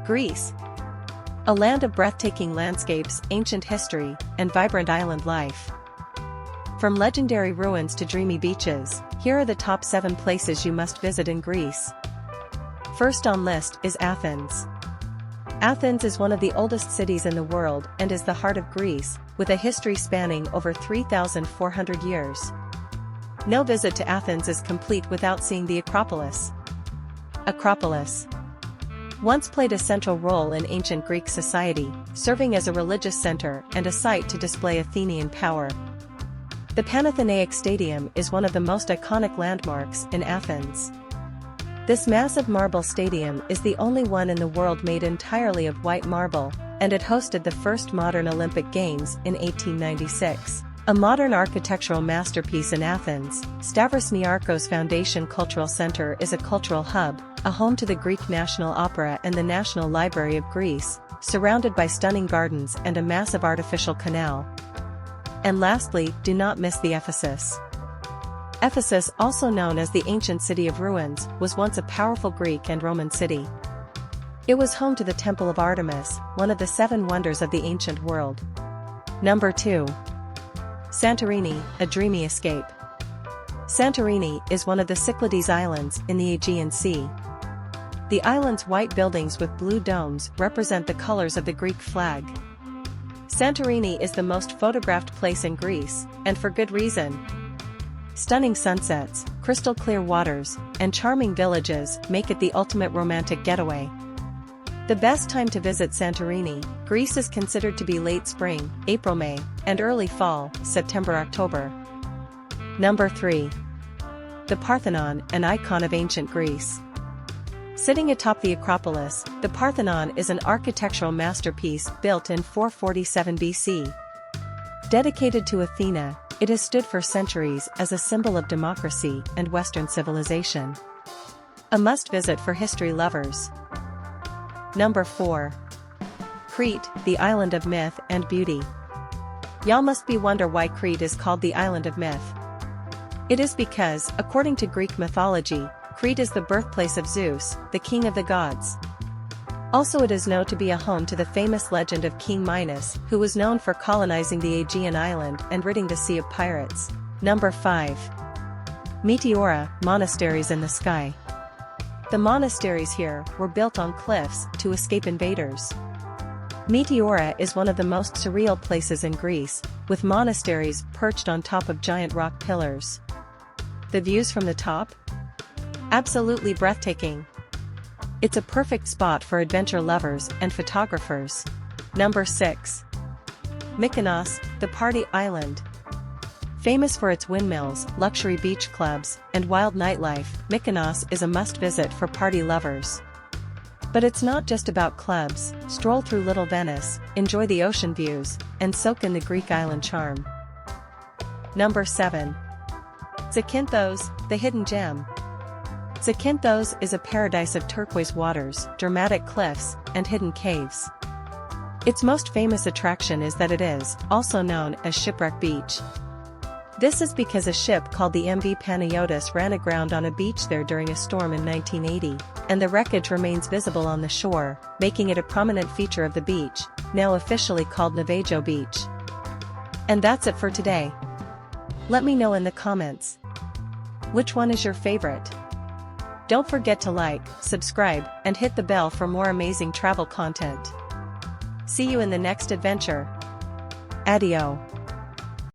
Greece. A land of breathtaking landscapes, ancient history, and vibrant island life. From legendary ruins to dreamy beaches, here are the top 7 places you must visit in Greece. First on list is Athens. Athens is one of the oldest cities in the world and is the heart of Greece, with a history spanning over 3,400 years. No visit to Athens is complete without seeing the Acropolis. Acropolis once played a central role in ancient Greek society, serving as a religious center and a site to display Athenian power. The Panathenaic Stadium is one of the most iconic landmarks in Athens. This massive marble stadium is the only one in the world made entirely of white marble, and it hosted the first modern Olympic Games in 1896. A modern architectural masterpiece in Athens, Stavros Niarchos Foundation Cultural Center is a cultural hub, a home to the Greek National Opera and the National Library of Greece, surrounded by stunning gardens and a massive artificial canal. And lastly, do not miss the Ephesus. Ephesus, also known as the ancient city of ruins, was once a powerful Greek and Roman city. It was home to the Temple of Artemis, one of the 7 wonders of the ancient world. Number 2. Santorini, a dreamy escape. Santorini is one of the Cyclades Islands in the Aegean Sea. The island's white buildings with blue domes represent the colors of the Greek flag. Santorini is the most photographed place in Greece, and for good reason. Stunning sunsets, crystal clear waters, and charming villages make it the ultimate romantic getaway. The best time to visit Santorini, Greece is considered to be late spring, April-May, and early fall, September-October. Number 3. The Parthenon, an icon of ancient Greece. Sitting atop the Acropolis, the Parthenon is an architectural masterpiece built in 447 BC. Dedicated to Athena, it has stood for centuries as a symbol of democracy and Western civilization. A must-visit for history lovers. Number 4. Crete, the island of myth and beauty. Y'all must be wonder why Crete is called the island of myth. It is because, according to Greek mythology, Crete is the birthplace of Zeus, the king of the gods. Also, it is known to be a home to the famous legend of King Minos, who was known for colonizing the Aegean island and ridding the sea of pirates. Number 5. Meteora, monasteries in the sky. The monasteries here were built on cliffs to escape invaders. Meteora is one of the most surreal places in Greece, with monasteries perched on top of giant rock pillars. The views from the top? Absolutely breathtaking. It's a perfect spot for adventure lovers and photographers. Number 6. Myknos, the party island. Famous for its windmills, luxury beach clubs, and wild nightlife, Myknos is a must-visit for party lovers. But it's not just about clubs. Stroll through Little Venice, enjoy the ocean views, and soak in the Greek island charm. Number 7. Zakynthos, the hidden gem. Zakynthos is a paradise of turquoise waters, dramatic cliffs, and hidden caves. Its most famous attraction is that it is also known as Shipwreck Beach. This is because a ship called the MV Panayotis ran aground on a beach there during a storm in 1980, and the wreckage remains visible on the shore, making it a prominent feature of the beach, now officially called Navajo Beach. And that's it for today. Let me know in the comments. Which one is your favorite? Don't forget to like, subscribe, and hit the bell for more amazing travel content. See you in the next adventure. Adio.